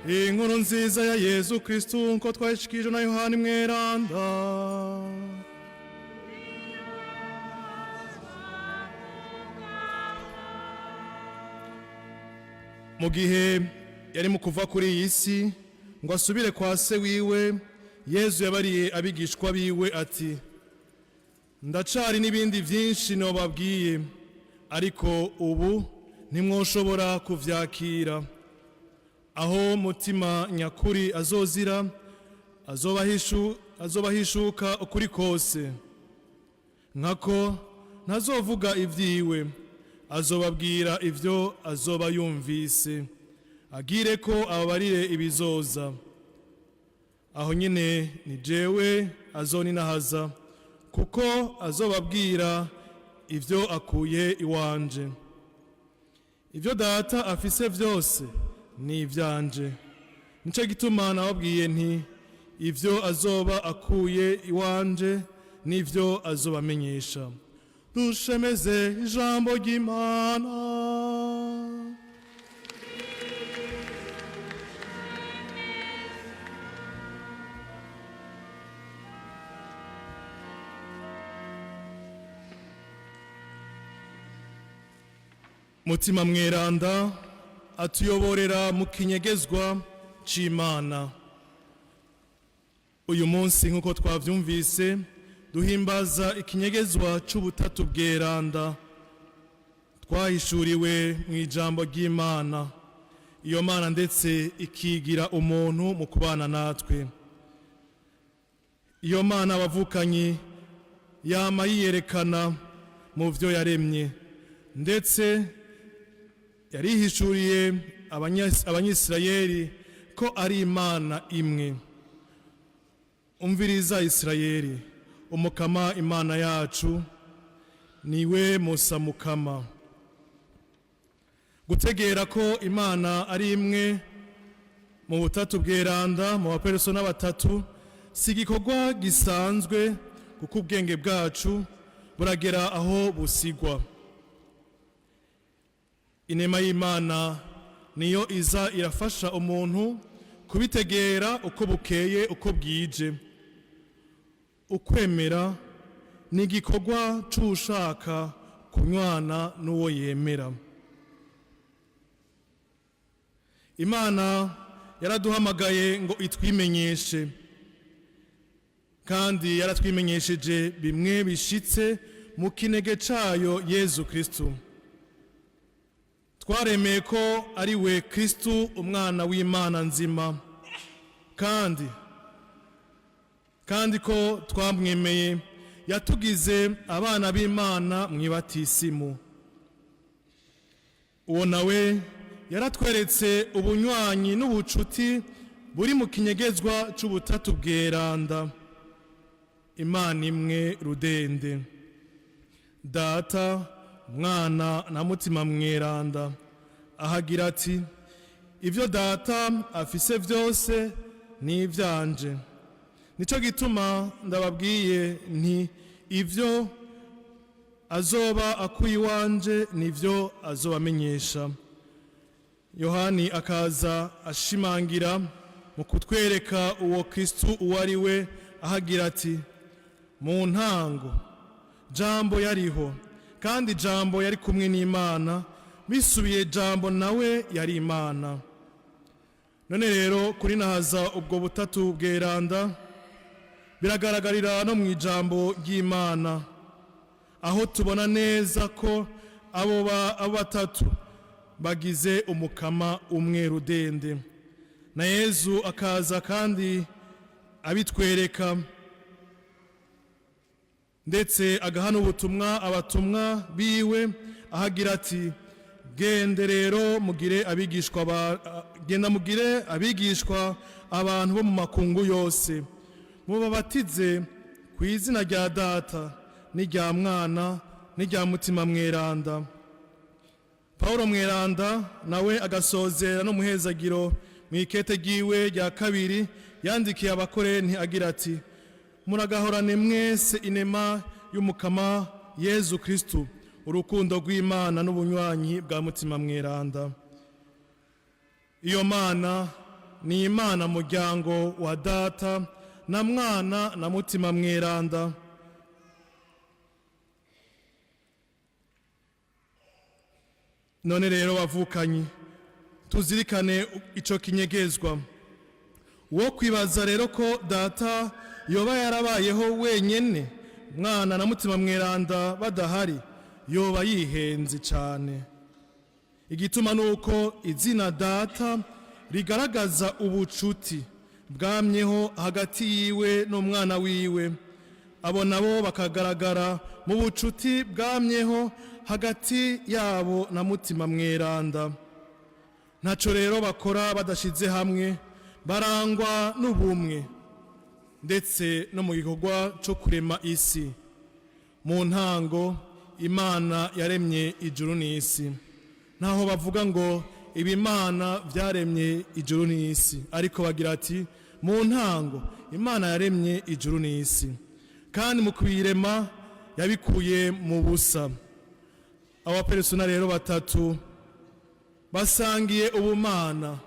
Inkuru nziza ya Yesu Kristu nko twayishikije na Yohani mweranda. Mu gihe yari mu kuva kuri iyi si ngo asubire kwa se wiwe, Yesu yabariye abigishwa biwe ati: ndacari n'ibindi vyinshi nobabwiye, ariko ubu ntimwoshobora kuvyakira. Aho mutima nyakuri azozira, azobahishuka ukuri kose. Nkako ntazovuga ivyiwe, azobabwira ivyo azoba yumvise, agire ko ababarire ibizoza. Aho nyine ni jewe azoninahaza, kuko azobabwira ivyo akuye iwanje. Ivyo data afise vyose ni ivyanje. Nico gituma nababwiye nti ivyo azoba akuye iwanje nivyo azobamenyesha. Dushemeze ijambo ry'Imana. Mutima mweranda atuyoborera mu kinyegezwa c'Imana. Uyu munsi nkuko twavyumvise duhimbaza ikinyegezwa c'ubutatu bweranda twahishuriwe mu ijambo ry'Imana. Iyo Mana ndetse ikigira umuntu mu kubana natwe. Iyo Mana abavukanyi yama yiyerekana mu vyo yaremye, ndetse yarihishuriye abanyisirayeli ko ari Imana imwe. Umviriza Isirayeli, umukama Imana yacu niwe Musa mukama. Gutegera ko Imana ari imwe mu butatu bweranda mu bapersona batatu si igikorwa gisanzwe, kuko ubwenge bwacu buragera aho busigwa. Inema y'Imana niyo iza irafasha umuntu kubitegera uko bukeye uko bwije. Ukwemera ni igikorwa c'ushaka kunywana n'uwo yemera. Imana yaraduhamagaye ngo itwimenyeshe, kandi yaratwimenyesheje bimwe bishitse mu kinege cayo Yesu Kristu. Twaremeye ko ari we Kristu umwana w'Imana nzima, kandi ko twamwemeye yatugize abana b'Imana mwibatisimu. Uwo nawe yaratweretse ubunywanyi n'ubucuti buri mu kinyegezwa c'ubutatu bweranda. Imana imwe rudende, Data, Mwana na Mutima mweranda. Ahagira ati: ivyo Data afise vyose ni ivyanje. Nico gituma ndababwiye nti ivyo azoba akuye iwanje nivyo azobamenyesha. Yohani akaza ashimangira mu kutwereka uwo Kristu uwo ari we, ahagira ati: mu ntango Jambo yariho, kandi Jambo yari kumwe n'Imana, bisubiye Jambo nawe yari Imana. None rero kuri nahaza ubwo butatu bweranda biragaragarira no mu ijambo ry'Imana, aho tubona neza ko abo batatu bagize umukama umwe rudende. Na Yesu akaza kandi abitwereka, ndetse agahana ubutumwa abatumwa biwe, ahagira ati: genda rero mugire abigishwa abantu bo mu makungu yose, mubabatize ku izina rya Data n'irya Mwana n'irya Mutima mweranda. Paulo mweranda nawe agasozera no muhezagiro mu ikete ryiwe rya kabiri yandikiye abakorenti agira ati: muragahorane mwese inema y'umukama Yesu Kristu, urukundo rw'Imana n'ubunywanyi bwa Mutima mweranda. Iyo Mana ni Imana muryango wa data na mwana na mutima mweranda. None rero bavukanyi, tuzirikane ico kinyegezwa. Wo kwibaza rero ko data yoba yarabayeho wenyene, mwana na mutima mweranda badahari, yoba yihenze cyane. Igituma nuko izina data rigaragaza ubucuti bwamyeho hagati yiwe n'umwana wiwe. Abo nabo bakagaragara mu bucuti bwamyeho hagati yabo na mutima mweranda. Ntaco rero bakora badashize hamwe, barangwa n'ubumwe ndetse no mu gikorwa cyo kurema isi. Mu ntango Imana yaremye ijuru n'isi. Naho bavuga ngo ibimana vyaremye ijuru n'isi, ariko bagira ati mu ntango Imana yaremye ijuru n'isi, kandi mu kwirema yabikuye mu busa. Abapersona rero batatu basangiye ubumana,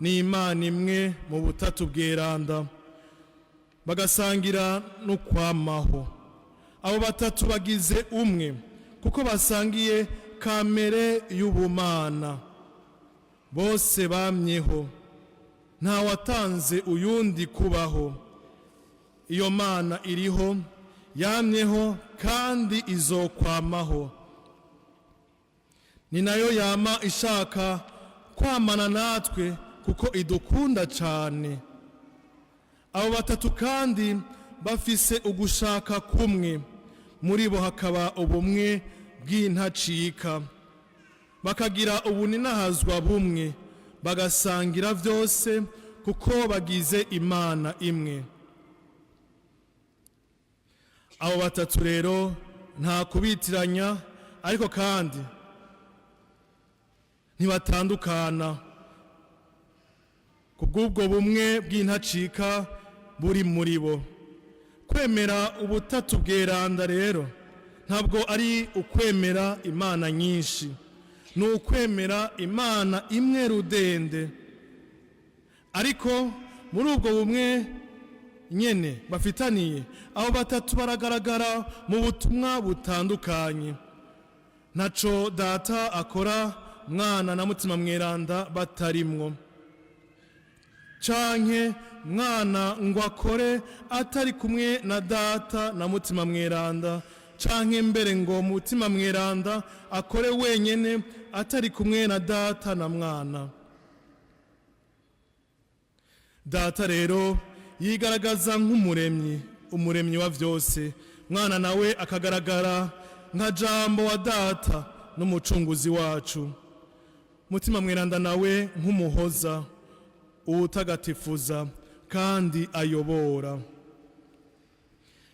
ni Imana imwe mu butatu bweranda, bagasangira n'ukwamaho. Abo batatu bagize umwe kuko basangiye kamere y'ubumana. Bose bamyeho, nta watanze uyundi kubaho. Iyo Mana iriho, yamyeho kandi izokwamaho. Ni nayo yama ishaka kwamana natwe kuko idukunda cyane. Abo batatu kandi bafise ugushaka kumwe, muri bo hakaba ubumwe bw'intacika. Bakagira ubuninahazwa bumwe, bagasangira vyose kuko bagize Imana imwe. Abo batatu rero nta kubitiranya, ariko kandi ntibatandukana. Kubw'ubwo bumwe bw'intacika buri muri bo. Kwemera ubutatu bweranda rero ntabwo ari ukwemera Imana nyinshi, ni ukwemera Imana imwe rudende. Ariko muri ubwo bumwe nyene bafitaniye, abo batatu baragaragara mu butumwa butandukanye. Ntaco data akora mwana na mutima mweranda batarimwo, canke mwana ngo akore atari kumwe na data na mutima mweranda, canke mbere ngo mutima mweranda akore wenyene atari kumwe na data na mwana. Data rero yigaragaza nk'umuremyi, umuremyi wa vyose. Mwana nawe akagaragara nka jambo wa data n'umucunguzi wacu. Mutima mweranda nawe nk'umuhoza, uwutagatifuza kandi ayobora.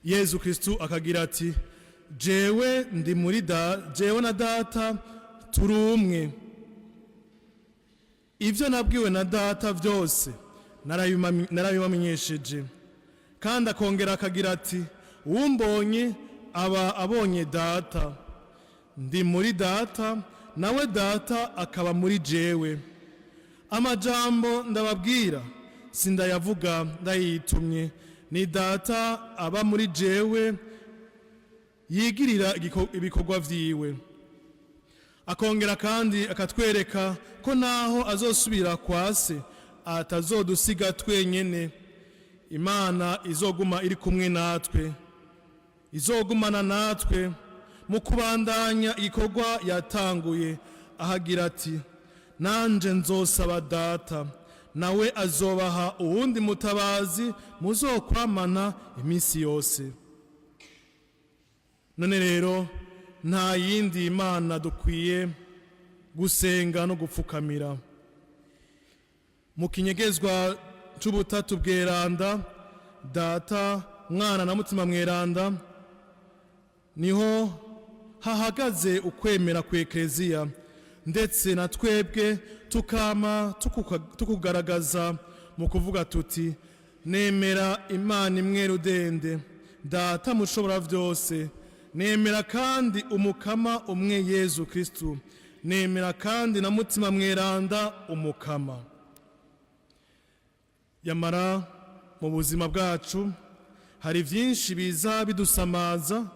Yezu Kristu akagira ati jewe ndi muri jewe na data turi umwe. Ivyo nabwiwe na data vyose narabibamenyesheje. Kandi akongera akagira ati uwumbonye aba abonye data. Ndi muri data, nawe data akaba muri jewe. Amajambo ndababwira sindayavuga ndayitumye, ni data aba muri jewe yigirira ibikorwa vyiwe. Akongera kandi akatwereka ko naho azosubira kwa se atazodusiga twenyene. Imana izoguma iri kumwe natwe, izogumana natwe mu kubandanya igikorwa yatanguye. Ahagira ati nanje nzosaba data, nawe azobaha uwundi mutabazi muzokwamana iminsi yose. None rero nta yindi Imana dukwiye gusenga no gupfukamira. Mu kinyegezwa c'ubutatu bweranda, data, mwana na mutima mweranda, niho hahagaze ukwemera kw'Ekleziya, ndetse na twebwe tukama tukugaragaza mu kuvuga tuti nemera Imana imwe rudende, data mushobora vyose. Nemera kandi umukama umwe Yezu Kristu. Nemera kandi na mutima mweranda umukama. Yamara mu buzima bwacu hari byinshi biza bidusamaza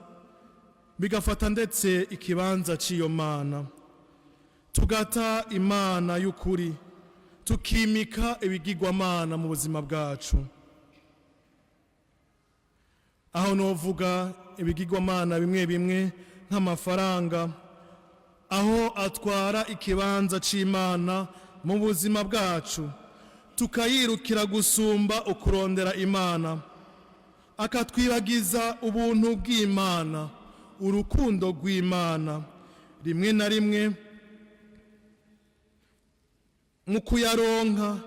bigafata ndetse ikibanza cy'iyo Mana, tugata Imana y'ukuri, tukimika ibigirwamana mu buzima bwacu. Aho novuga ibigirwamana bimwe bimwe nk'amafaranga, aho atwara ikibanza c'Imana mu buzima bwacu, tukayirukira gusumba ukurondera Imana, akatwibagiza ubuntu bw'Imana, urukundo rw'Imana. Rimwe na rimwe mu kuyaronka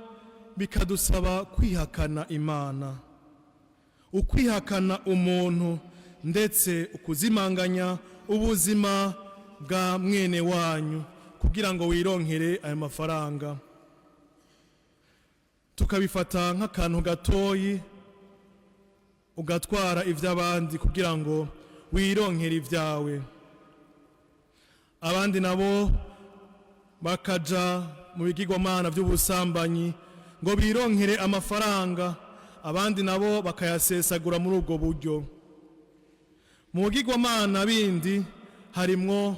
bikadusaba kwihakana Imana, ukwihakana umuntu, ndetse ukuzimanganya ubuzima bwa mwene wanyu kugira ngo wironkere ayo mafaranga. Tukabifata nk'akantu gatoyi, ugatwara ivy'abandi kugira ngo wironkere ivyawe. Abandi nabo bakaja mu bigirwamana by'ubusambanyi ngo bironkere amafaranga, abandi nabo bakayasesagura muri ubwo buryo. Mu bigirwamana bindi harimwo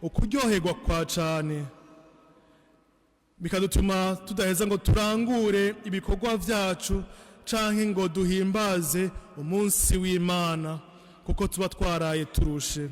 ukuryoherwa kwa cane, bikadutuma tudaheza ngo turangure ibikorwa vyacu canke ngo duhimbaze umunsi w'Imana, kuko tuba twaraye turushe.